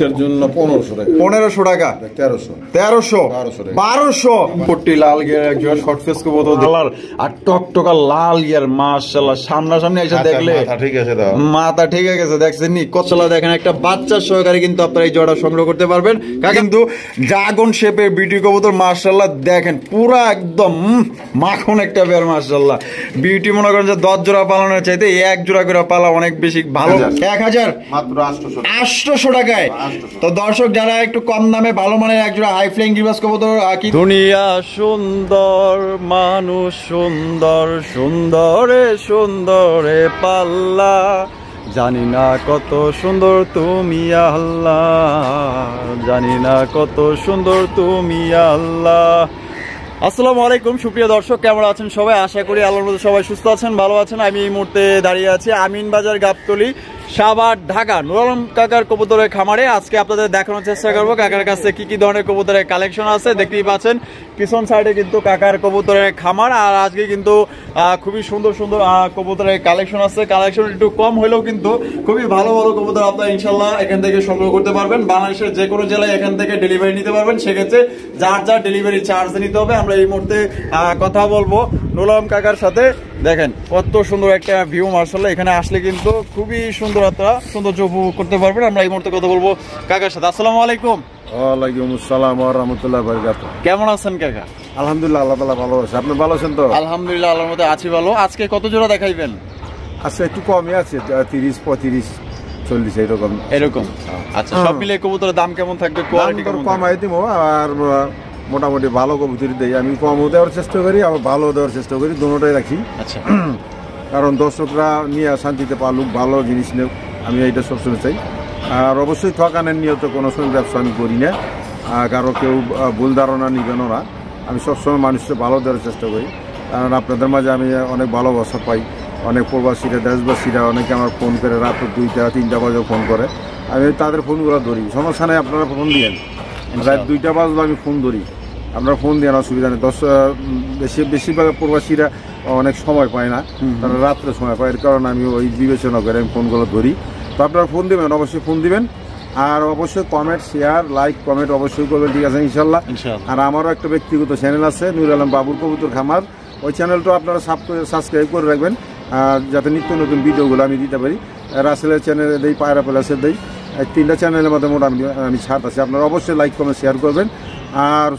জন্য 1500 টাকা 1300 পট্টি লাল গিয়ার একজন শর্ট ফেস কবুতর কালার আর টকটকা লাল গিয়ার মাশাআল্লাহ সামনাসামনি এসে দেখলে ঠিক আছে মাথা ঠিক আছে দেখছেন নি কতলা দেখেন একটা বাচ্চা সহকারে কিন্তু আপনারা এই জোড়া সংগ্রহ করতে পারবেন কিন্তু ড্রাগন শেপের বিউটি কবুতর মাশাআল্লাহ দেখেন পুরো একদম মাখন একটা বের মাশাআল্লাহ বিউটি মনে করেন যে 10 জোড়া পালানোর চাইতে এক জোড়া করে পালা অনেক বেশি ভালো 1000 মাত্র 800 টাকায় তো দর্শক যারা একটু কম দামে ভালো মানের একজোড়া হাই ফ্লাইং গিরিবাজ কবুতর কি দুনিয়া সুন্দর মানুষ সুন্দর সুন্দরে সুন্দরে পাল্লা জানি না কত সুন্দর তুমি আল্লাহ জানি না কত সুন্দর তুমি আল্লাহ। আসসালামু আলাইকুম সুপ্রিয় দর্শক, কেমন আছেন সবাই? আশা করি আল্লাহর মধ্যে সবাই সুস্থ আছেন, ভালো আছেন। আমি এই মুহূর্তে দাঁড়িয়ে আছি আমিন বাজার গাবতলী সাভার ঢাকা নুর আলম কাকার কবুতরের খামারে। আজকে আপনাদের দেখানোর চেষ্টা করবো কাকার কাছে কি কি ধরনের কবুতরের কালেকশন আছে। দেখতেই পাচ্ছেন পিছন সাইডে কিন্তু কাকার কবুতরের খামার, আর আজকে কিন্তু খুবই সুন্দর সুন্দর কবুতরের কালেকশন আছে। কালেকশন একটু কম হলেও কিন্তু খুবই ভালো ভালো কবুতর আপনারা ইনশাল্লাহ এখান থেকে সংগ্রহ করতে পারবেন। বাংলাদেশের যে কোনো জেলায় এখান থেকে ডেলিভারি নিতে পারবেন, সেক্ষেত্রে যার যার ডেলিভারি চার্জ নিতে হবে। আমরা এই মুহূর্তে কথা বলবো নুর আলম কাকার সাথে। দেখেন কত সুন্দর একটা ভিউ মার্শাল্লাহ, এখানে আসলে কিন্তু খুবই সুন্দর একটা সৌন্দর্য উপভোগ করতে পারবেন। আমরা এই মুহূর্তে কথা বলবো কাকার সাথে। আসসালামু আলাইকুম। ওয়ালাইকুম আসসালাম ওয়া রাহমাতুল্লাহি ওয়া বারাকাতুহু। কেমন আছেন কাকা? আলহামদুলিল্লাহ, আল্লাহ তাআলা ভালো আছে। আপনি ভালো আছেন তো? আলহামদুলিল্লাহ, আল্লাহর মধ্যে আছি ভালো। আজকে কত জোড়া দেখাইবেন? আচ্ছা একটু কমই আছে, 30 35 40 এরকম। আচ্ছা সব মিলে কবুতরের দাম কেমন থাকবে? কোয়ালিটি কেমন? কমাই দিব, আর মোটামুটি ভালো কবুতর দেই। আমি কমও দেওয়ার চেষ্টা করি, আবার ভালো দেওয়ার চেষ্টা করি, দুটোটাই রাখি। আচ্ছা কারণ দর্শকরা নিয়ে শান্তিতে পালুক, ভালো জিনিস নেব, আমি এইটা সবসময় চাই। আর অবশ্যই ঠকানের নিয়ত কোনো সময় ব্যবসা আমি করি না, কারো কেউ ভুল ধারণা নিবেন না। আমি সবসময় মানুষকে ভালো দেওয়ার চেষ্টা করি, কারণ আপনাদের মাঝে আমি অনেক ভালোবাসা পাই। অনেক প্রবাসীরা দেশবাসীরা অনেকে আমার ফোন করে রাত 2টা 3টা বাজে ফোন করে, আমি তাদের ফোনগুলো ধরি, সমস্যা নেই। আপনারা ফোন দিয়েন, রাত 2টা বাজলে আমি ফোন ধরি, আপনারা ফোন দেন, অসুবিধা নেই। বেশিরভাগ প্রবাসীরা অনেক সময় পায় না, তারা রাত্রে সময় পায়, এর কারণে আমি ওই বিবেচনা করে আমি ফোনগুলো ধরি। তো আপনারা ফোন দেবেন, অবশ্যই ফোন দিবেন, আর অবশ্যই কমেন্ট শেয়ার লাইক কমেন্ট অবশ্যই করবেন, ঠিক আছে ইনশাল্লাহ। আর আমারও একটা ব্যক্তিগত চ্যানেল আছে নুর আলম বাবুর কবুতর খামার, ওই চ্যানেলটা আপনারা সাবস্ক্রাইব করে রাখবেন, যাতে নিত্য নতুন ভিডিওগুলো আমি দিতে পারি। রাসেলের চ্যানেলে দেই, পায়রা প্লাসের দেই, 3টা চ্যানেলের মধ্যে মোটামুটি আমি ছাড় আছে। আপনারা অবশ্যই লাইক কমেন্ট শেয়ার করবেন, আর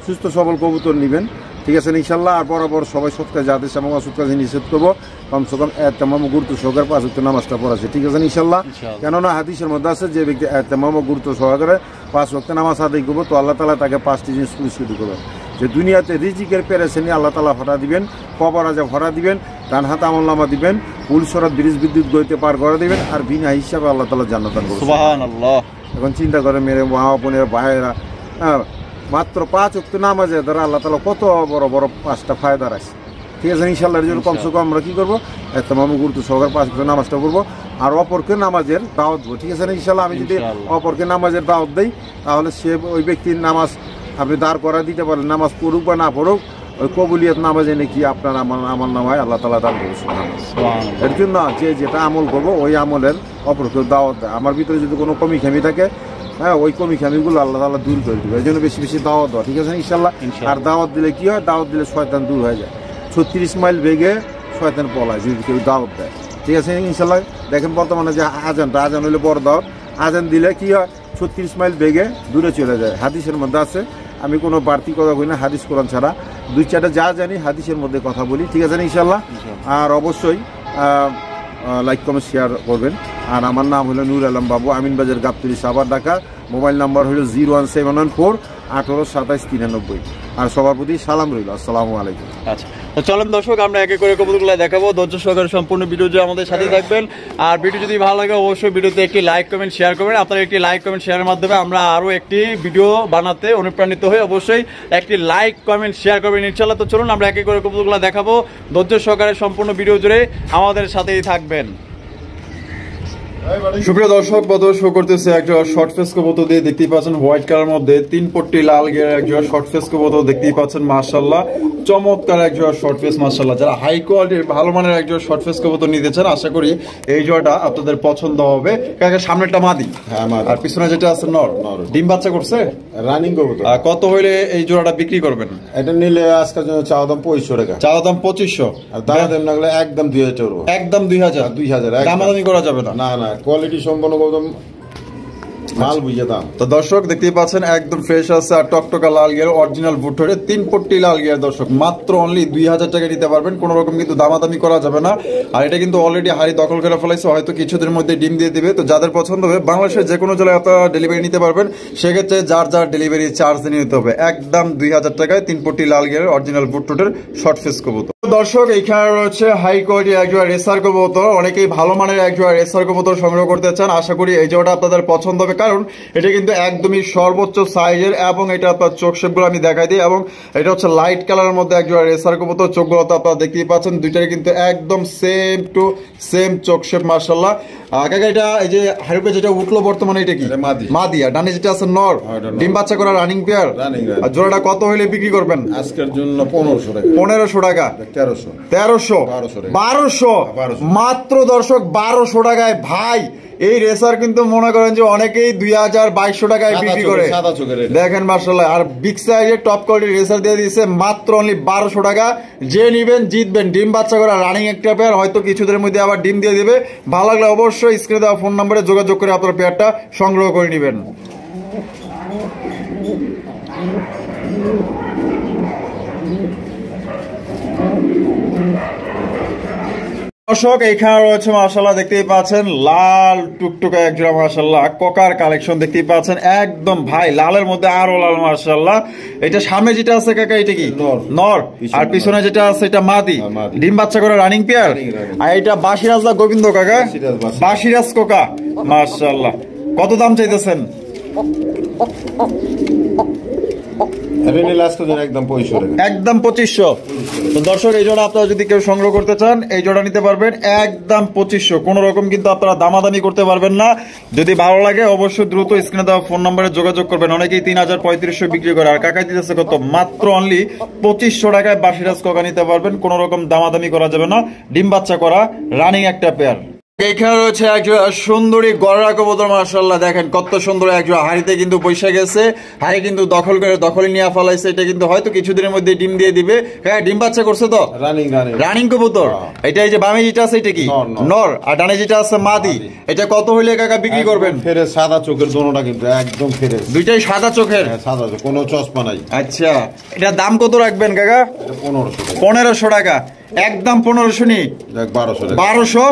সুস্থ সবল কবুতর নেবেন, ঠিক আছে ইনশাল্লাহ। আর বরাবর সবাই সৎ কাজে আদেশ এবং অসৎ কাজে নিষেধ করবো, কমসে কম এতেমাম গুরুত্ব সহকারে 5 ওয়াক্ত নামাজটা পড়াছে, ঠিক আছে ইনশাল্লাহ। কেননা হাদিসের মধ্যে আছে যে ব্যক্তি এতেমাম গুরুত্ব সহকারে 5 ওয়াক্ত নামাজ আদায় করবো, তো আল্লাহ তাআলা তাকে 5টি জিনিস পুরস্কৃত করবেন। যে দুনিয়াতে রিজিকের পেরেছেনি আল্লাহ তাআলা ভরা দিবেন, কবর আজাব ভরা দিবেন, ডান হাতে আমলনামা দিবেন, পুলসরাত ব্রিজ বিদ্যুৎ গইতে পার করে দিবেন, আর বিনা হিসাবে আল্লাহ তাআলা জান্নাত দান করবেন। সুবহানাল্লাহ। এখন চিন্তা করে মেরে মা বোনের ভাইয়েরা, মাত্র 5 ওয়াক্ত নামাজে দ্বারা আল্লাহ তাআলা কত বড় বড় 5টা ফায়দা রাখছে, ঠিক আছে ইনশাল্লাহ। এর জন্য কমসে কম আমরা কি করবো, এতেমাম গুরুত্ব সহকারে 5 ওয়াক্ত নামাজটা করবো, আর অপরকে নামাজের দাওয়াত দেবো, ঠিক আছে ইনশাল্লাহ। আমি যদি অপরকে নামাজের দাওয়াত দেই, তাহলে সে ওই ব্যক্তির নামাজ আপনি দাঁড় করা দিতে পারেন, নামাজ পড়ুক বা না পড়ুক, ওই কবুলিয়ত নামাজে নাকি আপনার আমার নামায় আল্লাহ তাআলা দান করছে। এর জন্য যে যেটা আমল করবো ওই আমলের অপরকে দাওয়াত দেয়। আমার ভিতরে যদি কোনো কমি খামি থাকে, হ্যাঁ ওই কমি খামিগুলো আল্লাহ তাআলা দূর করে দেবে। এই জন্য বেশি বেশি দাওয়াত দেওয়া, ঠিক আছে ইনশাল্লাহ। আর দাওয়াত দিলে কি হয়, দাওয়াত দিলে শয়তান দূর হয়ে যায়। 36 মাইল বেগে শয়তান পলায় যদি কেউ দাওয়াত দেয়, ঠিক আছে ইনশাল্লাহ। দেখেন বর্তমানে যে আজান হইলে বড় দাওয়াত, আজান দিলে কি হয় 36 মাইল বেগে দূরে চলে যায়। হাদিসের মধ্যে আছে, আমি কোনো বাড়তি কথা বলি না, হাদিস কোরআন ছাড়া 2-4টা যা জানি হাদিসের মধ্যে কথা বলি, ঠিক আছে ইনশাল্লাহ। আর অবশ্যই লাইক কমেন্ট শেয়ার করবেন। আর আমার নাম হলো নুর আলম বাবু, আমিন বাজার গাবতলী সাভার ঢাকা। মোবাইল নাম্বার হলো 01714 18 27 93। আর সবার প্রতি সালাম রইল, আসসালামু আলাইকুম। আচ্ছা তো চলেন দর্শক আমরা একে করে কবুতরগুলো দেখাবো, ধৈর্য সহকারে সম্পূর্ণ ভিডিও যে আমাদের সাথে থাকবেন। আর ভিডিও যদি ভালো লাগে অবশ্যই ভিডিওতে একটি লাইক কমেন্ট শেয়ার করবেন। আপনারা একটি লাইক কমেন্ট শেয়ারের মাধ্যমে আমরা আরও একটি ভিডিও বানাতে অনুপ্রাণিত হই, অবশ্যই একটি লাইক কমেন্ট শেয়ার করবেন ইনশাল্লাহ। তো চলুন আমরা একে করে কবুতরগুলো দেখাবো, ধৈর্য সহকারে সম্পূর্ণ ভিডিও জুড়ে আমাদের সাথেই থাকবেন। সুপ্রিয় দর্শক, বদল শো করতেছে একটা শর্ট ফেস কবুতর দিয়ে, দেখতেই পাচ্ছেন হোয়াইট কালার মধ্যে 3 পট্টি লাল গিয়ার এক জোড়া শর্ট ফেস কবুতর দেখতেই পাচ্ছেন। মাশাআল্লাহ চমৎকার এক জোড়া শর্ট ফেস। মাশাআল্লাহ যারা হাই কোয়ালিটির ভালো মানের এক জোড়া শর্ট ফেস কবুতর নিতে চান, আশা করি এই জোড়াটা আপনাদের পছন্দ হবে। কাকা সামনেরটা মাদি, হ্যাঁ মাদি, আর পিছনে যেটা আছে নর। ডিম বাচ্চা করছে, রানিং কবুতর। কত হইলে এই জোড়াটা বিক্রি করবেন? এটা নিলে আজকের জন্য চাওয়া দাম 2500 টাকা। চাওয়া দাম 2500, আর দাম দেন লাগলে একদম 2000 টাকা। একদম 2000। দামাদামি করা যাবে না? না, কোয়ালিটি সম্পন্ন কবুতর, মাল বুঝে দাম। তো দর্শক দেখতেই পাচ্ছেন একদম ফ্রেশ আছে আর টকটকা লাল গিয়ার অরিজিনাল বুটরে 3 পট্টি লাল গিয়ার। দর্শক মাত্র অনলি 2000 টাকা নিতে পারবেন, কোনো রকম কিন্তু দামাদামি করা যাবে না। আর এটা কিন্তু অলরেডি হাড়ি দখল করে ফেলাইছে, হয়তো কিছুদিনের মধ্যে ডিম দিয়ে দিবে। তো যাদের পছন্দ হবে বাংলাদেশের যে কোনো জেলায় আপনারা ডেলিভারি নিতে পারবেন, সেক্ষেত্রে যার যার ডেলিভারি চার্জ দিয়ে নিতে হবে। একদম 2000 টাকায় 3 পট্টি লাল গিয়ার অরিজিনাল বুটরের শর্ট ফেস কবুতর। দর্শক এইখানে রয়েছে হাই কোয়ালিটি একজোড়া রেসার কবুতর। অনেকেই ভালো মানের একজোড়া রেসার কবুতর সংগ্রহ করতে চান, আশা করি এই জোড়াটা আপনাদের পছন্দ হবে, কারণ এটা কিন্তু একদমই সর্বোচ্চ সাইজের এবং এটা আপনার চোখ শেপগুলো আমি দেখাই দিই। এবং এটা হচ্ছে লাইট কালারের মধ্যে একজোড়া রেসার কবুতর। চোখগুলো তো আপনারা দেখতেই পাচ্ছেন, দুইটাই কিন্তু একদম সেম টু সেম চোখ শেপ। মাশাআল্লাহ কাকা এটা এই যে হাইপে যেটা উঠলো বর্তমানে এটা কি? মাদি। আর ডানে যেটা আছে নর, ডিম বাচ্চা করা রানিং পেয়ার। আর জোড়াটা কত হইলে বিক্রি করবেন? আজকের জন্য 1500 টাকা। 1500 টাকা। 1200 মাত্র। দর্শক 1200 টাকায় ভাই এই রেসার কিন্তু মনে করেন যে অনেকেই 2200 টাকায় বিক্রি করে। দেখেন মাশাআল্লাহ, আর বিগ সাইজের টপ কোয়ালিটির রেসার দিয়ে দিয়েছে মাত্র অনলি 1200 টাকা। যে নিবেন জিতবেন। ডিম বাচ্চা করা রানিং একটা পেয়ার, হয়তো কিছুদিনের মধ্যে আবার ডিম দিয়ে দিবে। ভালো লাগলে অবশ্যই স্ক্রিনে দেওয়া ফোন নম্বরে যোগাযোগ করে আপনার পেয়ারটা সংগ্রহ করে নেবেন। দর্শক এইখানে রয়েছে মাশাআল্লাহ দেখতেই পাচ্ছেন লাল টুকটুকা একজোড়া মাশাআল্লাহ কোকার কালেকশন দেখতেই পাচ্ছেন। একদম ভাই লালের মধ্যে আরো লাল মাশাআল্লাহ। এটা সামনে যেটা আছে কাকা এটা কি? নর। আর পিছনে যেটা আছে এটা মাদি। ডিম বাচ্চা করে রানিং পেয়ার। আর এটা বাসিরাজ না গোবিন্দ কাকা? বাসিরাজ কোকা মাশাআল্লাহ। কত দাম চাইতেছেন? একদম 2500। তো দর্শক এই জোড়া আপনারা যদি কেউ সংগ্রহ করতে চান এই জোড়া নিতে পারবেন একদম 2500। কোন রকম কিন্তু আপনারা দামাদামি করতে পারবেন না। যদি ভালো লাগে অবশ্যই দ্রুত স্ক্রিনে দেওয়া ফোন নম্বরে যোগাযোগ করবেন। অনেকেই 3500 বিক্রি করে, আর কাকা দিতেছে কত? মাত্র অনলি 2500 টাকায় বাসিরাজ কোকা নিতে পারবেন। কোন রকম দামাদামি করা যাবে না। ডিম বাচ্চা করা রানিং একটা পেয়ার। এখানে রয়েছে একজোড়া সুন্দরী গড়া কবুতর মাশাআল্লাহ। দেখেন কত সুন্দর একজোড়া, হাড়িতে কিন্তু বসে গেছে, হাড়ি কিন্তু দখলে নিয়ে ফেলাইছে। এটা কিন্তু হয়তো কিছুদিনের মধ্যে ডিম দিয়ে দিবে। হ্যাঁ ডিম বাচ্চা করছে তো? রানিং কবুতর। এটা এই যে বামে যেটা আছে এটা কি? নর। আর ডানে যেটা আছে মাদি। এটা কত হইলে কাকা বিক্রি করবেন? ফেরে সাদা চোখের, দোনোটা কিন্তু একদম ফেরে, দুইটাই সাদা চোখের। সাদা চোখ, কোনো চশমা নাই। আচ্ছা এটা দাম কত রাখবেন কাকা? 1500 টাকা। একদম 1500 নি? 1200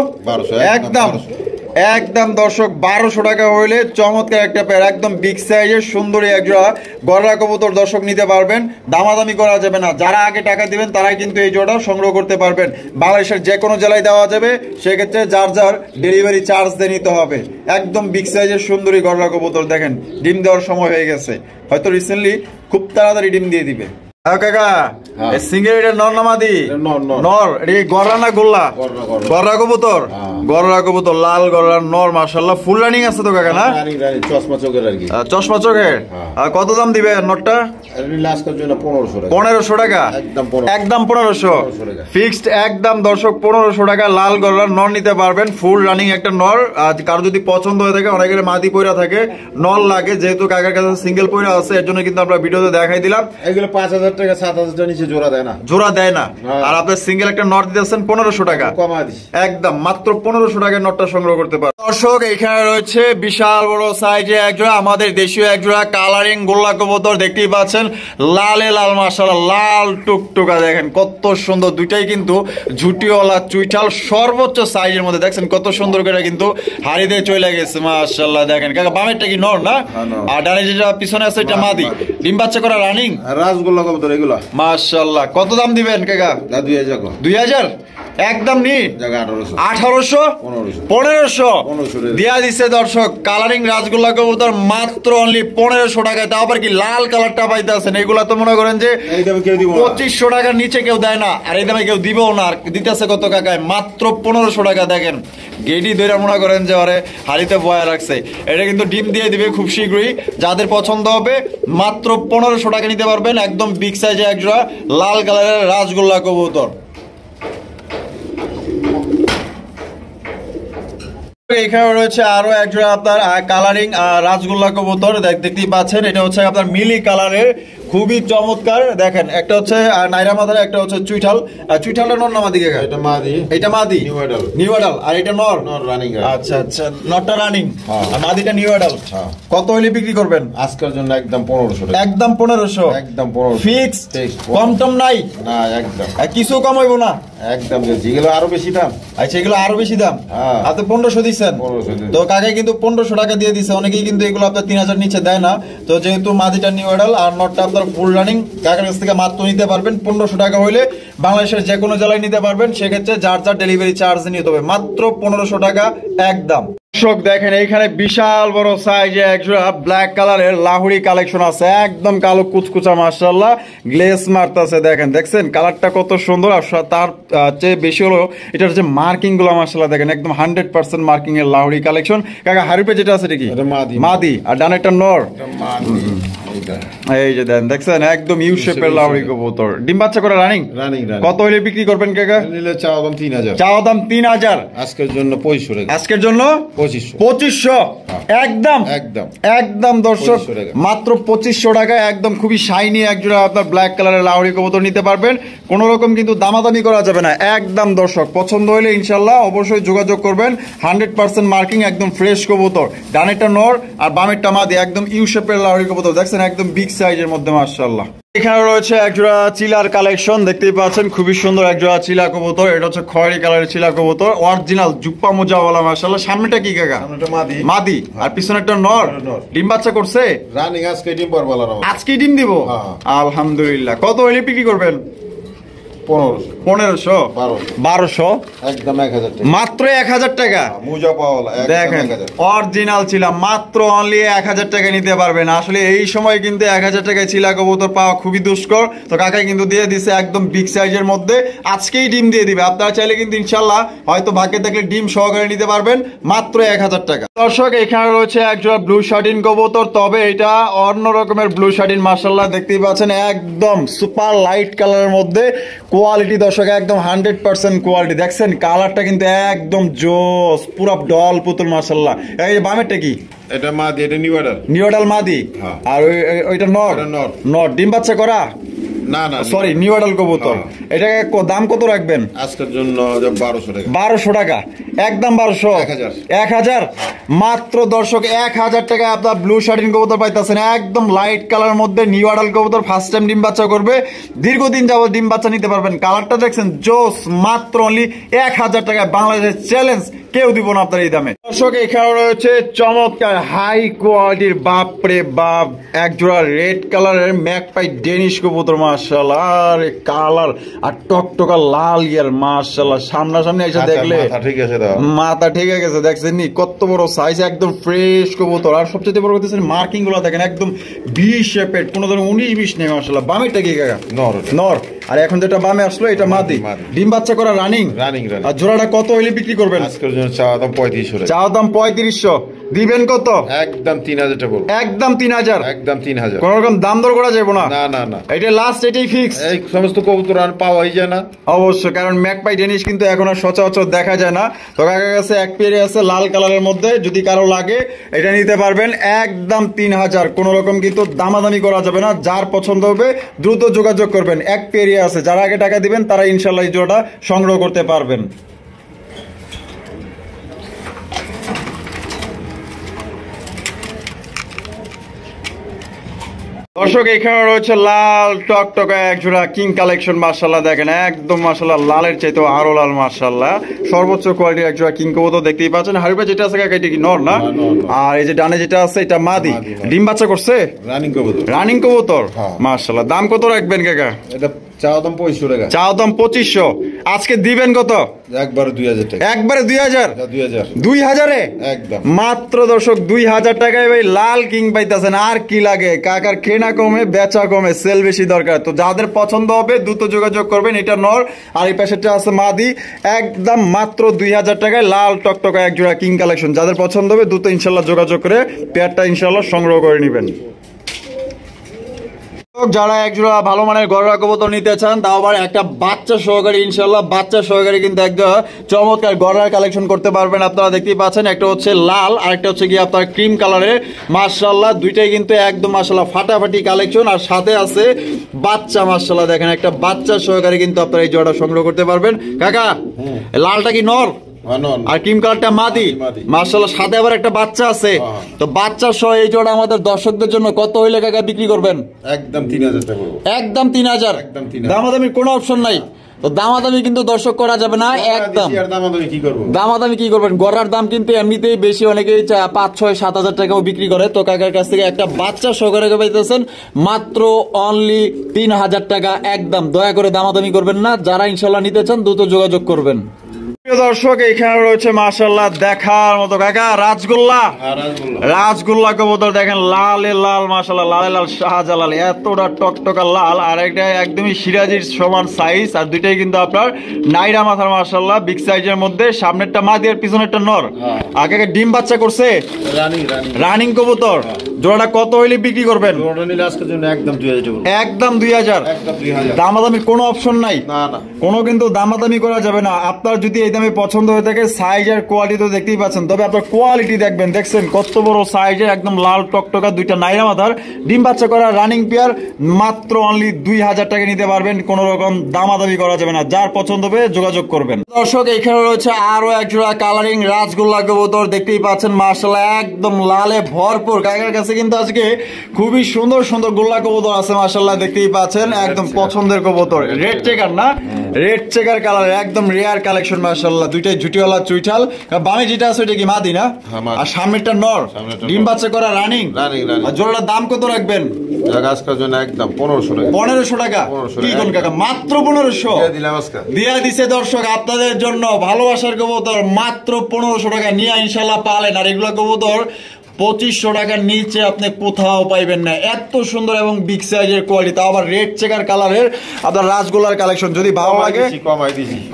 একদম দর্শক 1200 টাকা হইলে চমৎকার একটা পেয়ার, একদম বিগ সাইজের সুন্দরী একজোড়া গড়া কবুতর দর্শক নিতে পারবেন। দামাদামি করা যাবে না। যারা আগে টাকা দিবেন তারাই কিন্তু এই জোড়া সংগ্রহ করতে পারবেন। বাংলাদেশের যে কোনো জেলায় দেওয়া যাবে, সেক্ষেত্রে যার যার ডেলিভারি চার্জ দিয়ে নিতে হবে। একদম বিগ সাইজের সুন্দরী গড়া কবুতর। দেখেন ডিম দেওয়ার সময় হয়ে গেছে, হয়তো রিসেন্টলি খুব তাড়াতাড়ি ডিম দিয়ে দিবে। কাকা সিঙ্গেল এটা নর না মাদি? নর। এটা গড়া না গোল্লা? গড়া কবুতর। গড়া কবুতর লাল গড়া নর মাশাআল্লাহ। ফুল রানিং আছে তো কাকা? না চশমা চোখের আর কি। চশমা চোখের। আর কত দাম দিবে নরটা? 1500 টাকা। একদম 1500 ফিক্সড। একদম দর্শক 1500 টাকা লাল গড়ার নর নিতে পারবেন। ফুল রানিং একটা নর। আর কারো যদি পছন্দ হয়ে থাকে, অনেকের মাদি পয়রা থাকে, নর লাগে, যেহেতু কাকার কাছে সিঙ্গেল পয়রা আছে এর জন্য কিন্তু আমরা ভিডিওতে দেখাই দিলাম। এগুলো 5000 টাকা 7000 টাকা নিচে জোড়া দেয় না। জোড়া দেয় না। আর আপনার সিঙ্গেল একটা নট দিতেছেন 1500 টাকা। একদম মাত্র 1500 টাকায় নটটা সংগ্রহ করতে পারেন। দর্শক এখানে রয়েছে বিশাল বড় সাইজে একজোড়া আমাদের দেশীয় একজোড়া কালারিং গোল্লা কবুতর দেখতেই পাচ্ছেন। লালে লাল মাশাআল্লাহ, লাল টুকটুকা। দেখেন কত সুন্দর, দুইটাই কিন্তু ঝুটিওয়ালা চুইঠাল সর্বোচ্চ সাইজের মধ্যে। দেখছেন কত সুন্দর করে কিন্তু হাড়িতে চলে গেছে মাশাআল্লাহ। দেখেন কাকা বামেরটা কি নর না? আর ডানে যেটা পিছনে আছে এটা মাদি। ডিম বাচ্চা করা রানিং? রাজগোল্লা কবুতর এগুলা মাশাআল্লাহ। কত দাম দিবেন কাকা? 2000 2000 একদম নি 1800 1500 দিয়া দিছে দর্শক। কালারিং রাজগোল্লা কবুতর মাত্র অনলি 1500 টাকায়। তাও আবার কি লাল কালারটা পাইতেছেন। এগুলা তো মনে করেন যে 2500 টাকার নিচে কেউ দেয় না, আর এই দামে কেউ দিবেও না। আর দিতেছে কত কাকায়? মাত্র 1500 টাকা। দেখেন গেডি ধরে মনে করেন যে আরে হাড়িতে বয়া রাখছে। এটা কিন্তু ডিম দিয়ে দিবে খুব শীঘ্রই। যাদের পছন্দ হবে মাত্র 1500 টাকা নিতে পারবেন। একদম বিগ সাইজে একজোড়া লাল কালারের রাজগোল্লা কবুতর। এখানে রয়েছে আরো একজোড়া আপনার কালারিং রাজগোল্লা কবুতর দেখতেই পাচ্ছেন। এটা হচ্ছে আপনার মিলি কালারের, খুবই চমৎকার। দেখেন একটা হচ্ছে নাইরা মাদার, একটা হচ্ছে চুইঠাল। চুইঠালটা নর না মাদি? এটা মাদি। এটা মাদি নিউ অ্যাডাল। আর এটা নর রানিং। আচ্ছা আচ্ছা, নরটা রানিং আর মাদিটা নিউ অ্যাডাল। কত হইলে বিক্রি করবেন? আজকের জন্য একদম 1500 টাকা। একদম 1500 একদম 1500 ফিক্স। কম টম নাই না? একদম কিছু কম হইব না? একদম। যেগুলো আরো বেশি দাম। আচ্ছা এগুলো আরো বেশি দাম। আপনি 1500 দিচ্ছেন তো কাকে কিন্তু 1500 টাকা দিয়ে দিছে। অনেকেই কিন্তু এগুলো আপনার 3000 নিচে দেয় না। তো যেহেতু মাদিটা নিউ অ্যাডাল আর নটটা আপনার ফুল রানিং, কাকার কাছ থেকে মাত্র নিতে পারবেন 1500 টাকা হইলে। বাংলাদেশের যে কোনো জেলায় নিতে পারবেন। সেক্ষেত্রে যার যার ডেলিভারি চার্জ নিতে হবে। মাত্র 1500 টাকা একদম। দর্শক দেখেন এইখানে বিশাল বড় সাইজে একজোড়া ব্ল্যাক কালারের লাহুড়ি কালেকশন আছে। একদম কালো কুচকুচা মাশাআল্লাহ গ্লেস মারতাছে। দেখছেন কালারটা কত সুন্দর। আর তার চেয়ে বেশি হলো এটার যে মার্কিং গুলো মাশাআল্লাহ দেখেন একদম 100% মার্কিং এর লাহুড়ি কালেকশন। কাকা হারুপে যেটা আছে এটা কি? মাদি। আর ডানেরটা নর। এই যে দেখছেন একদম ইউ শেপের লাহুড়ি কবুতর। ডিম বাচ্চা করে রানিং। কত হইলে বিক্রি করবেন কাকা? নিলে চাওয়া দাম 3000। চাওয়া দাম 3000। আজকের জন্য 2500 টাকা। আজকের জন্য 2500 একদম একদম একদম দর্শক মাত্র 2500 টাকা একদম। খুবই শাইনি একজোড়া আপনার ব্ল্যাক কালারের লাহুড়ি কবুতর নিতে পারবেন। কোন রকম কিন্তু দামাদামি করা যাবে না। একদম দর্শক পছন্দ হলে ইনশাল্লাহ অবশ্যই যোগাযোগ করবেন। 100% মার্কিং একদম ফ্রেশ কবুতর। ডানেরটা নর আর বামেরটা মাদি। একদম ইউ শেপের লাহুড়ি কবুতর দেখছেন একদম বিগ সাইজের মধ্যে মাশাআল্লাহ। এখানে রয়েছে একজোড়া চিলার কালেকশন দেখতেই পাচ্ছেন। খুবই সুন্দর একজোড়া চিলা কবুতর। এটা হচ্ছে খয়েরি কালারের চিলা কবুতর, অরিজিনাল জুপ্পা মোজাওয়ালা মাশাআল্লাহ। সামনেটা কি কাকা? মাদি। আর পিছনেরটা নর। ডিম বাচ্চা করছে রানিং। আজকে ডিম পারবো। আজকে ডিম দিব আলহামদুলিল্লাহ। কত হইলে বিক্রি করবেন? 1500 1200 একদম 1000 টাকা। মাত্র 1000 টাকা। মুজা পাওয়ালা দেখেন অরিজিনাল ছিলা মাত্র অনলি 1000 টাকা নিতে পারবেন। আসলে এই সময় কিন্তু 1000 টাকায় চিলা কবুতর পাওয়া খুবই দুষ্কর। তো কাকা কিন্তু দিয়ে দিছে একদম বিগ সাইজের মধ্যে। আজকেই ডিম দিয়ে দিবে। আপনারা চাইলে কিন্তু ইনশাআল্লাহ হয়তো ভাগ্যে থাকলে ডিম সহকারে নিতে পারবেন মাত্র 1000 টাকা। দর্শক এখানে রয়েছে একজোড়া ব্লু শার্টিন কবুতর। তবে এটা অন্য রকমের ব্লু শার্টিন মাশাআল্লাহ দেখতেই পাচ্ছেন একদম সুপার লাইট কালারের মধ্যে। কোয়ালিটি দর্শক একদম 100% কোয়ালিটি। দেখছেন কালারটা কিন্তু একদম জোস, পুরো ডল পুতুল মাশাআল্লাহ। এই যে বামেরটা কি? এটা মাদি। এটা নিউ অ্যাডাল। নিউ অ্যাডাল মাদি। আর ওইটা নর। নর ডিম বাচ্চা করা না না সরি নিউ অ্যাডাল কবুতর। এটা দাম কত রাখবেন? আজকের জন্য 1200 টাকা। 1200 টাকা একদম 1200 1000 মাত্র দর্শক 1000 টাকা আপনার ব্লু শার্টিন কবুতর পাইতেছেন একদম লাইট কালার মধ্যে। নিউ অ্যাডাল কবুতর ফার্স্ট টাইম ডিম বাচ্চা করবে। দীর্ঘদিন যাবত ডিম বাচ্চা নিতে পারবেন। কালারটা দেখছেন জোস। মাত্র অনলি 1000 টাকা। বাংলাদেশের চ্যালেঞ্জ কেউ দিব না আপনার এই দামে। দর্শক এখানে রয়েছে চমৎকার হাই কোয়ালিটির বাপরে বাপ একজোড়া রেড কালারের ম্যাকপাই ডেনিশ কবুতর মাশাআল্লাহ। আরে কালার আর টকটকা লাল ইয়ার মাশাআল্লাহ। সামনাসামনি এসে দেখলে মাথা ঠিক গেছে। দেখছেন নি কত বড় সাইজ একদম ফ্রেশ কবুতর। আর সবচেয়ে বড় কথা মার্কিং গুলো দেখেন একদম ভি শেপের, কোনো ধরনের 19-20 নেই মাশাআল্লাহ। বামেরটা কি কাকা? নর। নর। আর এখন যেটা বামে আসলো এটা মাদি। ডিম বাচ্চা করা রানিং। আর জোড়াটা কত হইলে বিক্রি করবেন? আজকের জন্য চাওয়া দাম 3500 টাকা। চাওয়া দাম 3500। দিবেন কত? একদম 3000 টাকা বলবো। একদম 3000। একদম 3000। কোন রকম দাম দর করা যাবে না। না না না এটা লাস্ট, এটাই ফিক্স। এই সমস্ত কবুতর আর পাওয়াই যায় না অবশ্যই, কারণ ম্যাকপাই ডেনিশ কিন্তু এখন আর সচরাচর দেখা যায় না। তো কাকার কাছে এক পেয়ারে আছে লাল কালারের মধ্যে। যদি কারো লাগে এটা নিতে পারবেন একদম 3000। কোন রকম কিন্তু দামাদামি করা যাবে না। যার পছন্দ হবে দ্রুত যোগাযোগ করবেন। এক পেয়ারে আছে, যারা আগে টাকা দিবেন তারা ইনশাল্লাহ এই জোড়াটা সংগ্রহ করতে পারবেন। দর্শক এখানে রয়েছে লাল টকটকা এক জোড়া কিং কালেকশন, মাশাআল্লাহ দেখেন একদম মাশাআল্লাহ লালের চাইতে আরো লাল, মাশাআল্লাহ সর্বোচ্চ কোয়ালিটির এক জোড়া কিং কবুতর দেখতেই পাচ্ছেন। হারিবা যেটা আছে কাকা এটা কি নর না? আর এই যে ডানে যেটা আছে এটা মাদি, ডিম বাচ্চা করছে, রানিং কবুতর। রানিং কবুতর, মাশাআল্লাহ। দাম কত রাখবেন কাকা? এটা চাওয়া দাম 2500 টাকা। চাওয়া দাম 2500, আজকে দিবেন কত? একবারে 2000 টাকা। একবারে 2000? 2000 একদম মাত্র দর্শক 2000 টাকায় ভাই লাল কিং পাইতেছেন। আর কি লাগে কাকার, কেনা কমে বেচা কমে, সেল বেশি দরকার। তো যাদের পছন্দ হবে দ্রুত যোগাযোগ করবেন। এটা নর আর এই পাশেটা আছে মাদি, একদম মাত্র 2000 টাকায় লাল টকটকা এক জোড়া কিং কালেকশন। যাদের পছন্দ হবে দ্রুত ইনশাল্লাহ যোগাযোগ করে পেয়ারটা ইনশাল্লাহ সংগ্রহ করে নেবেন। যারা একজোড়া ভালো মানের গড়া কবুতর নিতে চান, তাও আবার একটা বাচ্চা সহকারে, ইনশাল্লাহ বাচ্চা সহকারে কিন্তু একদম চমৎকার গড়ার কালেকশন করতে পারবেন। আপনারা দেখতেই পাচ্ছেন একটা হচ্ছে লাল আর একটা হচ্ছে কি আপনার ক্রিম কালারের, মাশাআল্লাহ দুইটাই কিন্তু একদম মাশাআল্লাহ ফাটাফাটি কালেকশন। আর সাথে আছে বাচ্চা, মাশাআল্লাহ দেখেন একটা বাচ্চা সহকারে কিন্তু আপনারা এই জোড়া সংগ্রহ করতে পারবেন। কাকা লালটা কি নর আর ক্রিম কালারটা মাদি, মাশাআল্লাহ সাথে আবার একটা বাচ্চা আছে। তো বাচ্চা সহ এই জোড়া আমাদের দর্শকদের জন্য কত হইলে কাকা বিক্রি করবেন? একদম 3000 টাকা। একদম 3000, দামাদামির কোনো অপশন নাই। তো দামাদামি কিন্তু দর্শক করা যাবে না একদম। দামাদামি কি করবেন? গড়ার দাম কিন্তু এমনিতেই বেশি, অনেকেই 5, 6, 7 হাজার টাকাও বিক্রি করে। তো কাকার কাছ থেকে একটা বাচ্চা সহকারে পাইতেছেন মাত্র অনলি 3000 টাকা একদম। দয়া করে দামাদামি করবেন না, যারা ইনশাল্লাহ নিতে চান দ্রুত যোগাযোগ করবেন। দর্শক এখানে রয়েছে মাশাআল্লাহ দেখার মতো কাকা রাজগোল্লা, রাজগোল্লা কবুতর দেখেন লালে লাল, মাশাআল্লাহ লালে লাল শাহজালাল, এতটা টকটকা লাল। আর একটা একদমই সিরাজির সমান সাইজ, আর দুইটাই কিন্তু আপনার নাইরা মাথার, মাশাআল্লাহ বিগ সাইজের মধ্যে। সামনেরটা মাদি আর পিছনেরটা নর। আগে ডিম বাচ্চা করছে, রানিং কবুতর। জোড়াটা কত হইলে বিক্রি করবেন? একদম 2000। দামাদামির কোনো অপশন নাই, কোনো কিন্তু দামাদামি করা যাবে না। আপনার যদি এই দামে পছন্দ হয়ে থাকে, সাইজ আর কোয়ালিটি তো দেখতেই পাচ্ছেন, তবে আপনার কোয়ালিটি দেখবেন। দেখছেন কত বড় সাইজের একদম লাল টকটকা দুইটা নাইরা মাথার ডিম বাচ্চা করা রানিং পেয়ার, মাত্র অনলি 2000 টাকা নিতে পারবেন। কোন রকম দামাদামি করা যাবে না, যার পছন্দ হবে যোগাযোগ করবেন। দর্শক এখানে রয়েছে আরো এক জোড়া কালারিং রাজগোল্লা কবুতর দেখতেই পাচ্ছেন, মাশাআল্লাহ একদম লালে ভরপুর। কাকার কাছে কিন্তু আজকে খুবই সুন্দর সুন্দর গোল্লা কবুতর আছে, মাশাআল্লাহ দেখতেই পাচ্ছেন একদম পছন্দের কবুতর। রেড চেকার না, রেড চেকার কালার একদম রেয়ার কালেকশন, মাশাআল্লাহ দুইটাই জুটিওয়ালা চুইঠাল। বামে যেটা আছে ওইটা কি মাদি না? আর সামনেরটা নর, ডিম বাচ্চা করা রানিং। আর জোড়াটার দাম কত রাখবেন? আজকের জন্য একদম 1500 টাকা। 1500 টাকা কি কোন কাকা? মাত্র 1500 দিয়া দিছে দর্শক আপনাদের জন্য। ভালোবাসার কবুতর মাত্র 1500 টাকা নিয়ে ইনশাল্লাহ পালেন। আর এগুলো কবুতর 2500 টাকার নিচে আপনি কোথাও পাইবেন না, এত সুন্দর এবং বিগ সাইজের কোয়ালিটি। তাও আবার রেড চেকার কালারের আপনার রাজগোল্লার কালেকশন। যদি ভালো লাগে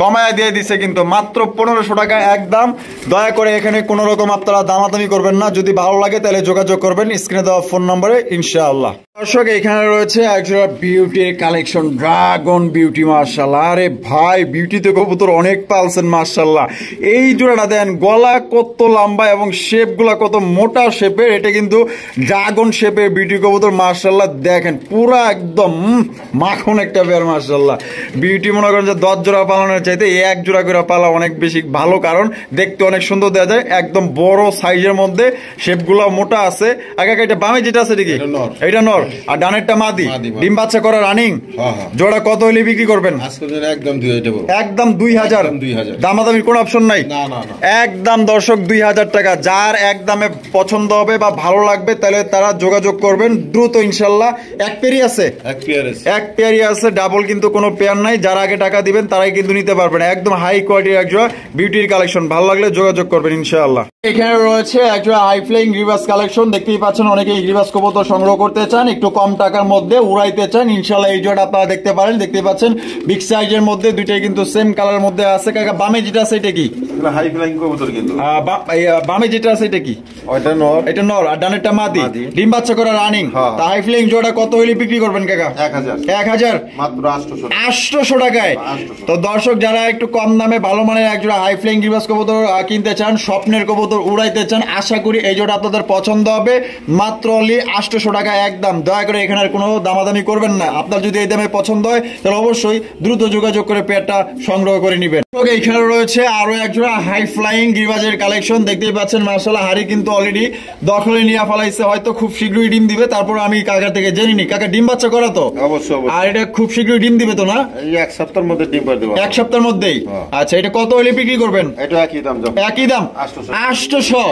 কমায় দিয়ে দিছে কিন্তু মাত্র 1500 টাকা একদম। দয়া করে এখানে কোন রকম আপনারা দামাদামি করবেন না, যদি ভালো লাগে তাহলে যোগাযোগ করবেন স্ক্রিনে দেওয়া ফোন নম্বরে ইনশাআল্লাহ। দর্শক এখানে রয়েছে একজোড়া বিউটির কালেকশন, ড্রাগন বিউটি, মাশাআল্লাহ। আরে ভাই বিউটিতে কবুতর অনেক পালছেন, মাশাআল্লাহ। এই জোড়াটা দেন, গলা কত লম্বা এবং শেপ গুলা কত মোটা শেপের। এটা কিন্তু ড্রাগন শেপের বিউটি কবুতর, মাশাআল্লাহ দেখেন পুরা একদম মাখন একটা পেয়ার, মাশাআল্লাহ। বিউটি মনে করেন যে 10 জোড়া পালানোর চাইতে এক জোড়া করে পালা অনেক বেশি ভালো, কারণ দেখতে অনেক সুন্দর দেখা যায়, একদম বড় সাইজের মধ্যে, শেপ গুলা মোটা আছে। আগে এটা বামে যেটা আছে দেখি এটা নর, আর ডানেরটা মাদি, ডিম বাচ্চা করা রানিং। জোড়া কত হইলে বিক্রি করবেন? একদম 2000। দামাদামির কোন অপশন নাই, একদম দর্শক 2000 টাকা। যার একদমে পছন্দ হবে বা ভালো লাগবে তাহলে তারা যোগাযোগ করবেন দ্রুত ইনশাল্লাহ। এক পেয়ারই আছে, এক পেয়ারই আছে, ডাবল কিন্তু কোনো পেয়ার নাই। যারা আগে টাকা দিবেন তারাই কিন্তু নিতে পারবেন। একদম হাই কোয়ালিটির একজোড়া বিউটির কালেকশন, ভালো লাগলে যোগাযোগ করবেন ইনশাআল্লাহ। এখানে রয়েছে একজোড়া হাই ফ্লাইং রিভার্স কালেকশন, দেখতেই পাচ্ছেন অনেকেই রিভার্স কবুতর সংগ্রহ করতে চান, একটু কম টাকার মধ্যে উড়াইতে চান, ইনশাআল্লাহ এই জোড়া আপনারা দেখতে পারেন। দেখতে পাচ্ছেন বিগ সাইজের মধ্যে, দুইটাই কিন্তু সেম কালার মধ্যে আছে। কাকা বামে যেটা আছে এটা কি? হাই ফ্লাইং কবুতর কিন্তু। বামে যেটা আছে এটা কি? ওইটা নর, এটা নর, আর ডানেরটা মাদি, ডিম বাচ্চা করা রানিং। তা হাই ফ্লাইং জোড়া কত হইলে বিক্রি করবেন কাকা? 1000 মাত্র 800 টাকায়। তো দর্শক যারা একটু কম দামে ভালো মানের একজোড়া হাই ফ্লাইং রিভার্স কবুতর কিনতে চান, স্বপ্নের কবুতর কবুতর উড়াইতে চান, আশা করি এই জোড়া আপনাদের পছন্দ হবে। মাত্র অনলি 800 টাকা একদম। দয়া করে এখানে আর কোনো দামাদামি করবেন না। আপনার যদি এই দামে পছন্দ হয় তাহলে অবশ্যই দ্রুত যোগাযোগ করে পেয়ারটা সংগ্রহ করে নেবেন। এখানে রয়েছে আরো এক জোড়া হাই ফ্লাইং গিরিবাজের কালেকশন, দেখতেই পাচ্ছেন মাশাআল্লাহ। হাড়ি কিন্তু অলরেডি দখলে নিয়ে ফেলাইছে, হয়তো খুব শীঘ্রই ডিম দিবে। তারপর আমি কাকার থেকে জেনে নি, কাকা ডিম বাচ্চা করা তো? অবশ্যই। আর এটা খুব শীঘ্রই ডিম দিবে তো না? এই এক সপ্তাহের মধ্যে ডিম পাড়ে দেব। এক সপ্তাহের মধ্যেই? আচ্ছা, এটা কত হলে বিক্রি করবেন? এটা একই দাম। একই দাম 800।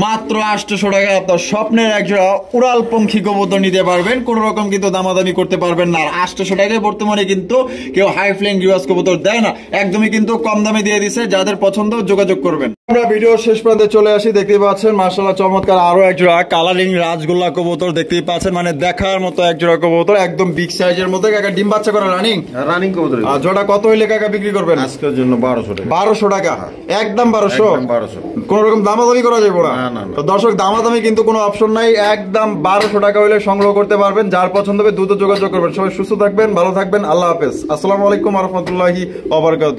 মাত্র 800 টাকায় আপনার স্বপ্নের একজোড়া উড়াল পঙ্খী কবুতর নিতে পারবেন, কোন রকম কিন্তু দামাদামি করতে পারবেন না। আর 800 টাকায় বর্তমানে কিন্তু কেউ হাই ফ্লাইং গিরিবাজ কবুতর দেয় না, একদমই কিন্তু কম দামে দিয়ে দিছে। যাদের পছন্দ যোগাযোগ করবেন। আমরা ভিডিও শেষ প্রান্তে চলে আসি, দেখতেই পাচ্ছেন মাশাআল্লাহ চমৎকার আরো একজোড়া কালারিং রাজগোল্লা কবুতর দেখতেই পাচ্ছেন, মানে দেখার মতো একজোড়া কবুতর, একদম বিগ সাইজের মধ্যে। কাকা ডিম বাচ্চা করা রানিং কবুতর। আর জোড়া কত হইলে কাকা বিক্রি করবেন? আজকের জন্য 1200 টাকা। 1200 টাকা একদম 1200। কোন রকম দামাদামি করা যাবে না। তো দর্শক, দামাদামি কিন্তু কোনো অপশন নাই, একদম 1200 টাকা হইলে সংগ্রহ করতে পারবেন। যার পছন্দ হবে দ্রুত যোগাযোগ করবেন। সবাই সুস্থ থাকবেন, ভালো থাকবেন, আল্লাহ হাফেজ। আসসালামু আলাইকুম ওয়া রাহমাতুল্লাহি ওয়া বারাকাতুহু।